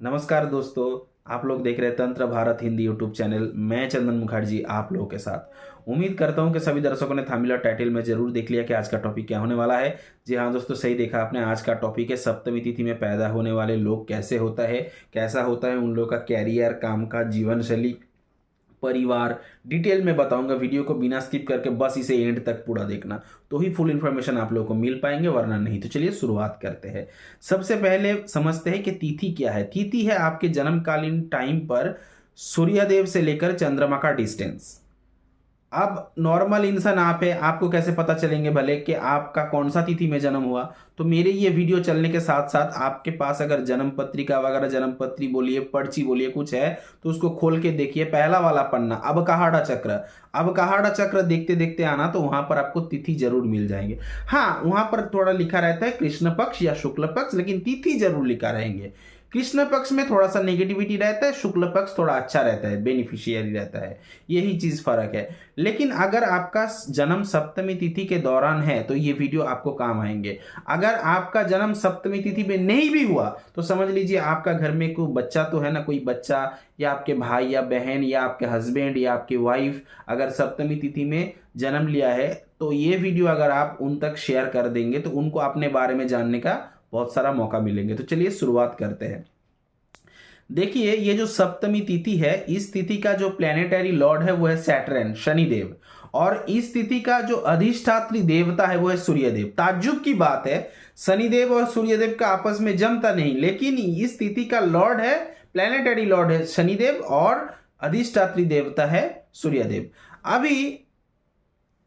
नमस्कार दोस्तों, आप लोग देख रहे हैं तंत्र भारत हिंदी यूट्यूब चैनल। मैं चंदन मुखर्जी आप लोगों के साथ। उम्मीद करता हूं कि सभी दर्शकों ने थंबनेल और टाइटल में जरूर देख लिया कि आज का टॉपिक क्या होने वाला है। जी हाँ दोस्तों, सही देखा आपने। आज का टॉपिक है सप्तमी तिथि में पैदा होने वाले लोग कैसे होता है, कैसा होता है उन लोगों का कैरियर, काम का, जीवन शैली, परिवार। डिटेल में बताऊंगा। वीडियो को बिना स्किप करके बस इसे एंड तक पूरा देखना, तो ही फुल इन्फॉर्मेशन आप लोगों को मिल पाएंगे, वरना नहीं। तो चलिए शुरुआत करते हैं। सबसे पहले समझते हैं कि तिथि क्या है। तिथि है आपके जन्मकालीन टाइम पर सूर्यदेव से लेकर चंद्रमा का डिस्टेंस। अब नॉर्मल इंसान आप है, आपको कैसे पता चलेंगे भले कि आपका कौन सा तिथि में जन्म हुआ। तो मेरे ये वीडियो चलने के साथ साथ आपके पास अगर जन्म पत्रिका वगैरह, जन्म पत्री बोलिए, पर्ची बोलिए, कुछ है तो उसको खोल के देखिए। पहला वाला पन्ना अबकाहाड़ा चक्र, अबकाहाड़ा चक्र देखते देखते आना, तो वहां पर आपको तिथि जरूर मिल जाएंगे। हाँ, वहां पर थोड़ा लिखा रहता है कृष्ण पक्ष या शुक्ल पक्ष, लेकिन तिथि जरूर लिखा रहेंगे। कृष्ण पक्ष में थोड़ा सा नेगेटिविटी रहता है, शुक्ल पक्ष थोड़ा अच्छा रहता है, बेनिफिशियरी रहता है। यही चीज फर्क है। लेकिन अगर आपका जन्म सप्तमी तिथि के दौरान है तो ये वीडियो आपको काम आएंगे। अगर आपका जन्म सप्तमी तिथि में नहीं भी हुआ तो समझ लीजिए आपका घर में कोई बच्चा तो है ना, कोई बच्चा या आपके भाई या बहन या आपके हस्बैंड या आपकी वाइफ अगर सप्तमी तिथि में जन्म लिया है, तो ये वीडियो अगर आप उन तक शेयर कर देंगे तो उनको अपने बारे में जानने का बहुत सारा मौका मिलेंगे। तो चलिए शुरुआत करते हैं। देखिए, ये जो सप्तमी तिथि है, इस तिथि का जो प्लेनेटरी लॉर्ड है वो है सैटर्न, शनिदेव। और इस तिथि का जो अधिष्ठात्री देवता है वो है सूर्यदेव। ताज्जुब की बात है, शनिदेव और सूर्यदेव का आपस में जमता नहीं, लेकिन इस तिथि का लॉर्ड है, प्लेनेटरी लॉर्ड है शनिदेव और अधिष्ठात्री देवता है सूर्यदेव। अभी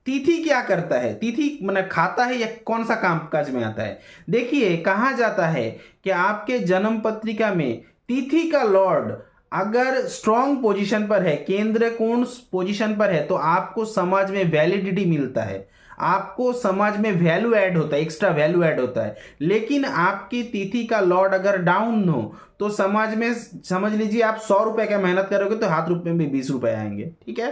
तिथि क्या करता है, तिथि मतलब खाता है या कौन सा काम काज में आता है। देखिए, कहा जाता है कि आपके जन्म पत्रिका में तिथि का लॉर्ड अगर स्ट्रॉन्ग पोजीशन पर है, केंद्र कोण पोजीशन पर है, तो आपको समाज में वैलिडिटी मिलता है, आपको समाज में वैल्यू ऐड होता है, एक्स्ट्रा वैल्यू ऐड होता है। लेकिन आपकी तिथि का लॉर्ड अगर डाउन हो तो समाज में समझ लीजिए आप 100 रुपए का मेहनत करोगे तो हाथ रुपए में 20 रुपए आएंगे। ठीक है,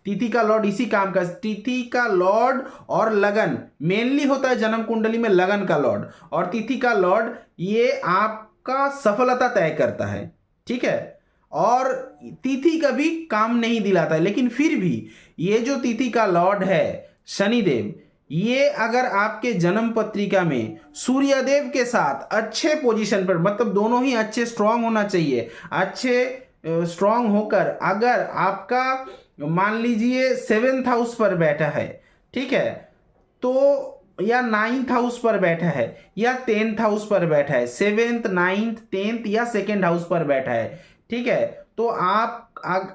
तिथि का लॉर्ड इसी काम का, तिथि का लॉर्ड और लगन मेनली होता है जन्म कुंडली में, लगन का लॉर्ड और तिथि का लॉर्ड ये आपका सफलता तय करता है। ठीक है, और तिथि कभी काम नहीं दिलाता है, लेकिन फिर भी ये जो तिथि का लॉर्ड है शनिदेव, ये अगर आपके जन्म पत्रिका में सूर्यदेव के साथ अच्छे पोजीशन पर, मतलब दोनों ही अच्छे स्ट्रांग होना चाहिए, अच्छे स्ट्रांग होकर अगर आपका मान लीजिए 7th हाउस पर बैठा है, ठीक है, तो या 9th हाउस पर बैठा है या 10th हाउस पर बैठा है, 7th 9th 10th या 2nd हाउस पर बैठा है, ठीक है, तो आप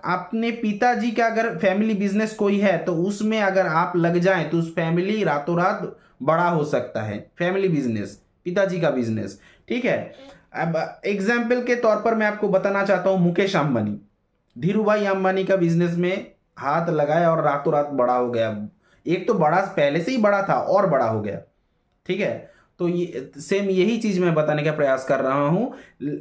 अपने पिताजी का अगर फैमिली बिजनेस कोई है तो उसमें अगर आप लग जाएं तो उस फैमिली रातों रात बड़ा हो सकता है, फैमिली बिजनेस, पिताजी का बिजनेस। ठीक है, अब एग्जाम्पल के तौर पर मैं आपको बताना चाहता हूं, मुकेश अंबानी, धीरू भाई अंबानी का बिजनेस में हाथ लगाया और रातों रात बड़ा हो गया। एक तो बड़ा पहले से ही बड़ा था और बड़ा हो गया। ठीक है, तो ये सेम यही चीज मैं बताने का प्रयास कर रहा हूं।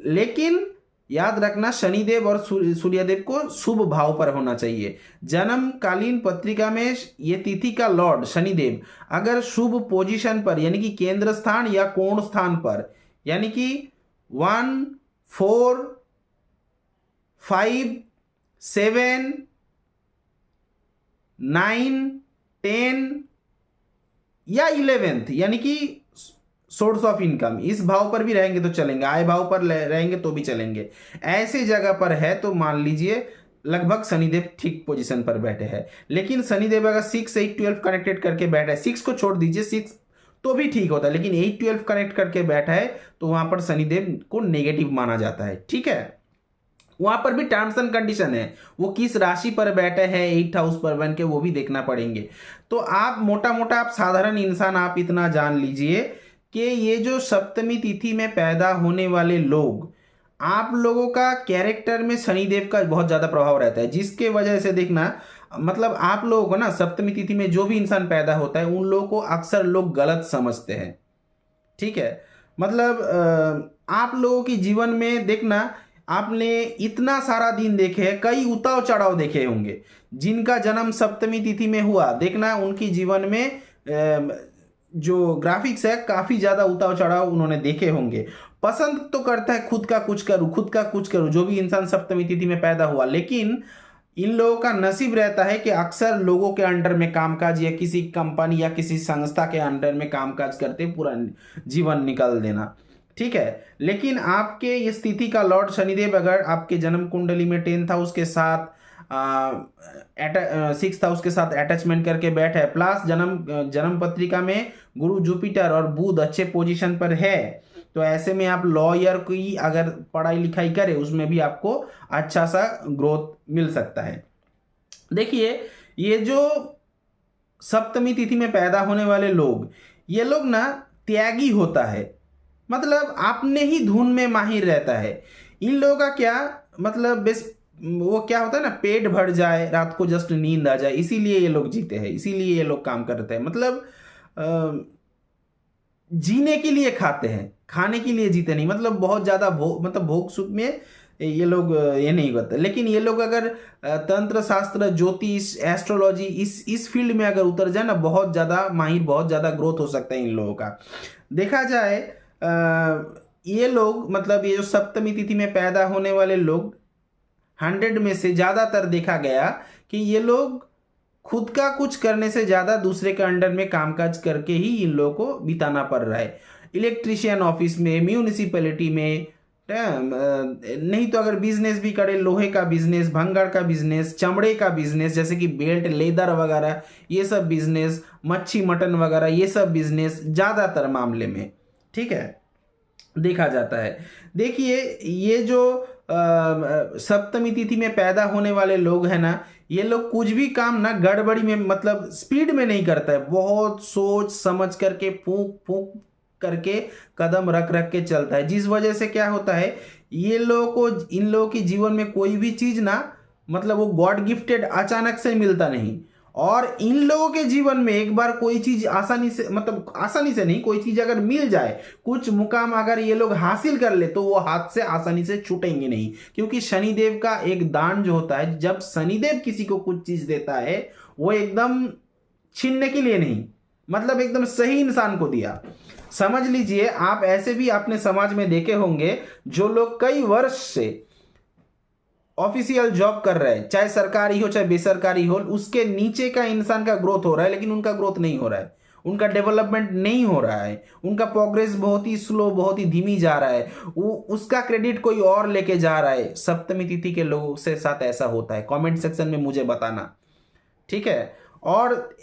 लेकिन याद रखना, शनिदेव और सूर्यदेव को शुभ भाव पर होना चाहिए। जन्मकालीन पत्रिका में ये तिथि का लॉर्ड शनिदेव अगर शुभ पोजीशन पर, यानी कि केंद्र स्थान या कोण स्थान पर, यानी कि 1 4 5 7 9 10 या 11th, यानी कि सोर्स ऑफ इनकम, इस भाव पर भी रहेंगे तो चलेंगे, आय भाव पर रहेंगे तो भी चलेंगे, ऐसे जगह पर है तो मान लीजिए लगभग शनिदेव ठीक पोजीशन पर बैठे हैं। लेकिन शनिदेव अगर 6 8 12 कनेक्टेड करके बैठा है, 6 को छोड़ दीजिए, 6 तो भी ठीक होता है, लेकिन 8 12 कनेक्ट करके बैठा है तो वहां पर शनिदेव को नेगेटिव माना जाता है। ठीक है, वहां पर भी टर्म्स एंड कंडीशन है, वो किस राशि पर बैठे हैं 8th हाउस पर बन के, वो भी देखना पड़ेंगे। तो आप मोटा मोटा, आप साधारण इंसान, आप इतना जान लीजिए कि ये जो सप्तमी तिथि में पैदा होने वाले लोग, आप लोगों का कैरेक्टर में शनिदेव का बहुत ज्यादा प्रभाव रहता है, जिसके वजह से देखना, मतलब आप लोगों को ना सप्तमी तिथि में जो भी इंसान पैदा होता है उन लोगों को अक्सर लोग गलत समझते हैं। ठीक है, मतलब आप लोगों की जीवन में देखना, आपने इतना सारा दिन देखे, कई उतार चढ़ाव देखे होंगे। जिनका जन्म सप्तमी तिथि में हुआ, देखना उनकी जीवन में जो ग्राफिक्स है काफी ज्यादा उतार चढ़ाव उन्होंने देखे होंगे। पसंद तो करता है खुद का कुछ करूं, खुद का कुछ करूं, जो भी इंसान सप्तमी तिथि में पैदा हुआ, लेकिन इन लोगों का नसीब रहता है कि अक्सर लोगों के अंडर में कामकाज या किसी कंपनी या किसी संस्था के अंडर में कामकाज करते पूरा जीवन निकाल देना। ठीक है, लेकिन आपके इस तिथि का लॉर्ड शनिदेव अगर आपके जन्म कुंडली में 10th हाउस के साथ 6th हाउस के साथ अटैचमेंट करके बैठा है, प्लस जन्म पत्रिका में गुरु जुपिटर और बुध अच्छे पोजीशन पर है, तो ऐसे में आप लॉयर की अगर पढ़ाई लिखाई करें उसमें भी आपको अच्छा सा ग्रोथ मिल सकता है। देखिए, ये जो सप्तमी तिथि में पैदा होने वाले लोग, ये लोग ना त्यागी होता है, मतलब अपने ही धुन में माहिर रहता है। इन लोगों का क्या मतलब वो क्या होता है ना, पेट भर जाए, रात को जस्ट नींद आ जाए, इसीलिए ये लोग जीते हैं, इसीलिए ये लोग काम करते हैं। मतलब जीने के लिए खाते हैं, खाने के लिए जीते नहीं। मतलब बहुत ज्यादा भोग सुख में ये लोग ये नहीं करते। लेकिन ये लोग अगर तंत्र शास्त्र, ज्योतिष, एस्ट्रोलॉजी इस फील्ड में अगर उतर जाए ना, बहुत ज्यादा माहिर, बहुत ज्यादा ग्रोथ हो सकता है इन लोगों का। देखा जाए ये लोग, मतलब ये जो सप्तमी तिथि में पैदा होने वाले लोग 100 में से ज्यादातर देखा गया कि ये लोग खुद का कुछ करने से ज्यादा दूसरे के अंडर में कामकाज करके ही इन लोगों को बिताना पड़ रहा है। इलेक्ट्रिशियन ऑफिस में, म्यूनिसिपैलिटी में, नहीं तो अगर बिजनेस भी करे, लोहे का बिजनेस, भंगार का बिजनेस, चमड़े का बिजनेस जैसे कि बेल्ट, लेदर वगैरह, ये सब बिजनेस, मच्छी मटन वगैरह, ये सब बिजनेस ज्यादातर मामले में, ठीक है, देखा जाता है। देखिए, ये जो सप्तमी तिथि में पैदा होने वाले लोग हैं ना, ये लोग कुछ भी काम ना गड़बड़ी में, मतलब स्पीड में नहीं करता है, बहुत सोच समझ करके, फूंक फूंक करके, कदम रख रख के चलता है। जिस वजह से क्या होता है, ये लोगों को, इन लोगों के जीवन में कोई भी चीज ना, मतलब वो गॉड गिफ्टेड अचानक से मिलता नहीं। और इन लोगों के जीवन में एक बार कोई चीज आसानी से, मतलब आसानी से नहीं, कोई चीज अगर मिल जाए, कुछ मुकाम अगर ये लोग हासिल कर ले, तो वो हाथ से आसानी से छूटेंगे नहीं। क्योंकि शनिदेव का एक दान जो होता है, जब शनिदेव किसी को कुछ चीज देता है, वो एकदम छीनने के लिए नहीं, मतलब एकदम सही इंसान को दिया। समझ लीजिए, आप ऐसे भी अपने समाज में देखे होंगे जो लोग कई वर्ष से ऑफिशियल जॉब कर रहे हैं, चाहे सरकारी हो चाहे बेसरकारी हो, उसके नीचे का इंसान का ग्रोथ हो रहा है, लेकिन उनका ग्रोथ नहीं हो रहा है, उनका डेवलपमेंट नहीं हो रहा है, उनका प्रोग्रेस बहुत ही स्लो, बहुत ही धीमी जा रहा है, वो उसका क्रेडिट कोई और लेके जा रहा है। सप्तमी तिथि के लोगों से साथ ऐसा होता है, कमेंट सेक्शन में मुझे बताना, ठीक है। और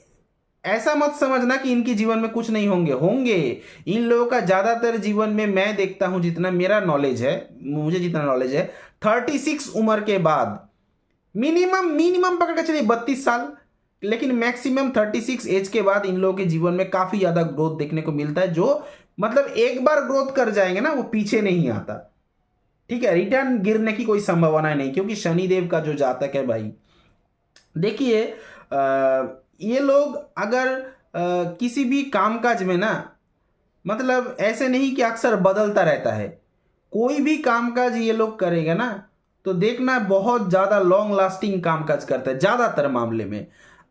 ऐसा मत समझना कि इनके जीवन में कुछ नहीं होंगे। इन लोगों का ज्यादातर जीवन में मैं देखता हूं, जितना मेरा नॉलेज है, मुझे जितना नॉलेज है, 36 उम्र के बाद, मिनिमम पकड़ के चलिए 32 साल, लेकिन मैक्सिमम 36 एज के बाद इन लोगों के जीवन में काफी ज्यादा ग्रोथ देखने को मिलता है। जो मतलब एक बार ग्रोथ कर जाएंगे ना, वो पीछे नहीं आता, ठीक है, रिटर्न गिरने की कोई संभावना नहीं, क्योंकि शनिदेव का जो जातक है भाई। देखिए, ये लोग अगर किसी भी कामकाज में ना, मतलब ऐसे नहीं कि अक्सर बदलता रहता है, कोई भी कामकाज ये लोग करेगा ना, तो देखना बहुत ज्यादा लॉन्ग लास्टिंग कामकाज करता है। ज्यादातर मामले में,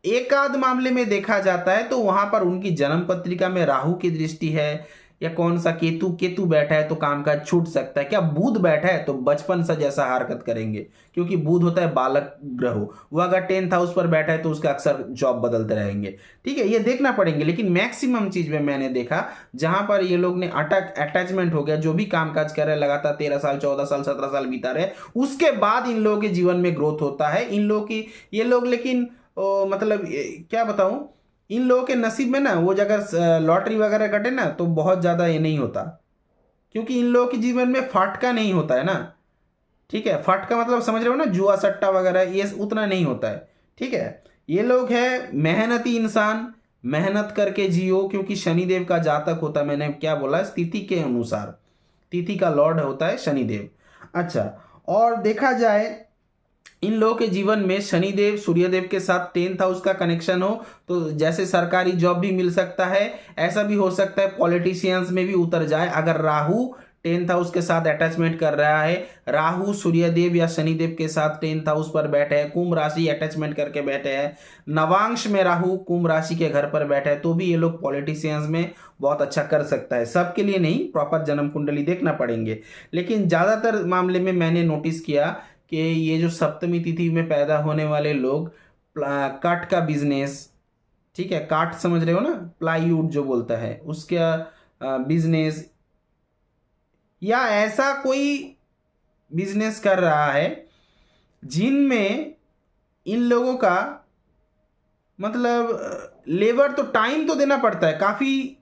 एक आध मामले में देखा जाता है तो वहां पर उनकी जन्म पत्रिका में राहु की दृष्टि है, या कौन सा केतु बैठा है तो कामकाज छूट सकता है। क्या बुध बैठा है तो बचपन सा जैसा हरकत करेंगे, क्योंकि बुध होता है बालक ग्रह, वो अगर 10th हाउस पर बैठा है तो उसका अक्सर जॉब बदलते रहेंगे, ठीक है, ये देखना पड़ेंगे। लेकिन मैक्सिमम चीज में मैंने देखा जहां पर ये लोग ने अटैचमेंट हो गया, जो भी कामकाज कर रहे हैं लगातार 13 साल 14 साल 17 साल बीता रहे, उसके बाद इन लोगों के जीवन में ग्रोथ होता है। इन लोगों की, ये लोग लेकिन मतलब क्या बताऊं, इन लोगों के नसीब में ना, वो अगर लॉटरी वगैरह कटे ना, तो बहुत ज्यादा ये नहीं होता, क्योंकि इन लोगों के जीवन में फाटका नहीं होता है ना, ठीक है, फाटका मतलब समझ रहे हो ना, जुआ सट्टा वगैरह, ये उतना नहीं होता है, ठीक है। ये लोग है मेहनती इंसान, मेहनत करके जियो, क्योंकि शनिदेव का जातक होता है, मैंने क्या बोला, स्थिति के अनुसार, तिथि का लॉर्ड होता है शनिदेव। अच्छा, और देखा जाए इन लोगों के जीवन में शनिदेव सूर्यदेव के साथ 10th हाउस का कनेक्शन हो, तो जैसे सरकारी जॉब भी मिल सकता है, ऐसा भी हो सकता है पॉलिटिशियंस में भी उतर जाए। अगर राहु 10th हाउस के साथ अटैचमेंट कर रहा है। राहु सूर्यदेव या शनिदेव के साथ 10th हाउस पर बैठे हैं, कुंभ राशि अटैचमेंट करके बैठे हैं, नवांश में राहु कुंभ राशि के घर पर बैठे हैं, तो भी ये लोग पॉलिटिशियंस में बहुत अच्छा कर सकता है। सबके लिए नहीं, प्रॉपर जन्म कुंडली देखना पड़ेंगे, लेकिन ज़्यादातर मामले में मैंने नोटिस किया कि ये जो सप्तमी तिथि में पैदा होने वाले लोग काठ का बिजनेस, ठीक है, काठ समझ रहे हो ना, प्लाईवुड जो बोलता है, उसका बिजनेस या ऐसा कोई बिजनेस कर रहा है जिनमें इन लोगों का मतलब लेबर तो टाइम तो देना पड़ता है काफ़ी,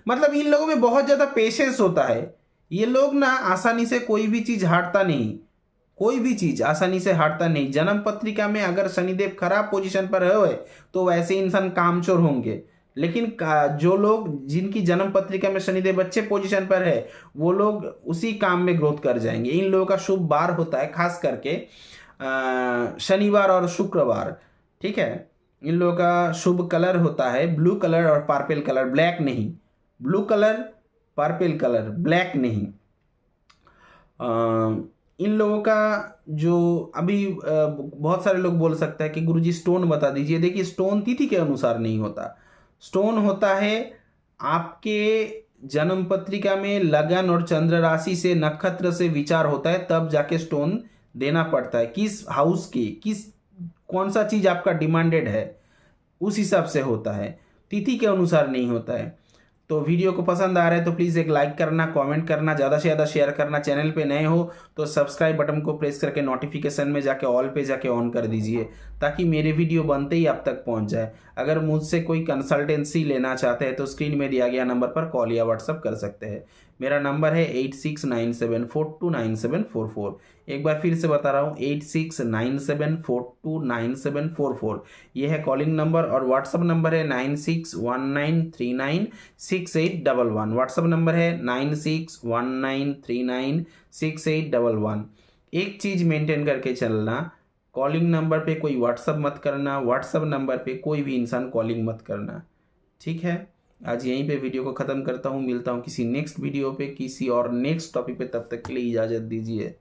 मतलब इन लोगों में बहुत ज़्यादा पेशेंस होता है। ये लोग ना आसानी से कोई भी चीज़ हारता नहीं, कोई भी चीज़ आसानी से हारता नहीं। जन्म पत्रिका में अगर शनिदेव खराब पोजीशन पर है तो वैसे इंसान कामचोर होंगे, लेकिन जो लोग जिनकी जन्म पत्रिका में शनिदेव अच्छे पोजीशन पर है वो लोग उसी काम में ग्रोथ कर जाएंगे। इन लोगों का शुभ बार होता है खास करके शनिवार और शुक्रवार, ठीक है। इन लोगों का शुभ कलर होता है ब्लू कलर और पर्पल कलर, ब्लैक नहीं, blue colour purple colour, black नहीं। इन लोगों का जो अभी बहुत सारे लोग बोल सकते हैं कि गुरुजी स्टोन बता दीजिए। देखिए, स्टोन तिथि के अनुसार नहीं होता, स्टोन होता है आपके जन्म पत्रिका में लगन और चंद्र राशि से नक्षत्र से विचार होता है, तब जाके स्टोन देना पड़ता है। किस हाउस की कौन सा चीज़ आपका डिमांडेड है उस हिसाब से होता है, तिथि के अनुसार नहीं होता है। तो वीडियो को पसंद आ रहा है तो प्लीज़ एक लाइक करना, कमेंट करना, ज़्यादा से ज़्यादा शेयर करना। चैनल पे नए हो तो सब्सक्राइब बटन को प्रेस करके नोटिफिकेशन में जाके ऑल पे जाके ऑन कर दीजिए, ताकि मेरे वीडियो बनते ही आप तक पहुंच जाए। अगर मुझसे कोई कंसल्टेंसी लेना चाहते हैं तो स्क्रीन में दिया गया नंबर पर कॉल या व्हाट्सअप कर सकते हैं। मेरा नंबर है 8697429744। एक बार फिर से बता रहा हूँ, 8697429744। ये है कॉलिंग नंबर, और व्हाट्सअप नंबर है 9619396811। व्हाट्सअप नंबर है 9619396811। एक चीज़ मेंटेन करके चलना, कॉलिंग नंबर पे कोई व्हाट्सअप मत करना, व्हाट्सअप नंबर पे कोई भी इंसान कॉलिंग मत करना, ठीक है। आज यहीं पे वीडियो को ख़त्म करता हूँ, मिलता हूँ किसी नेक्स्ट वीडियो पे किसी और नेक्स्ट टॉपिक पे, तब तक के लिए इजाज़त दीजिए।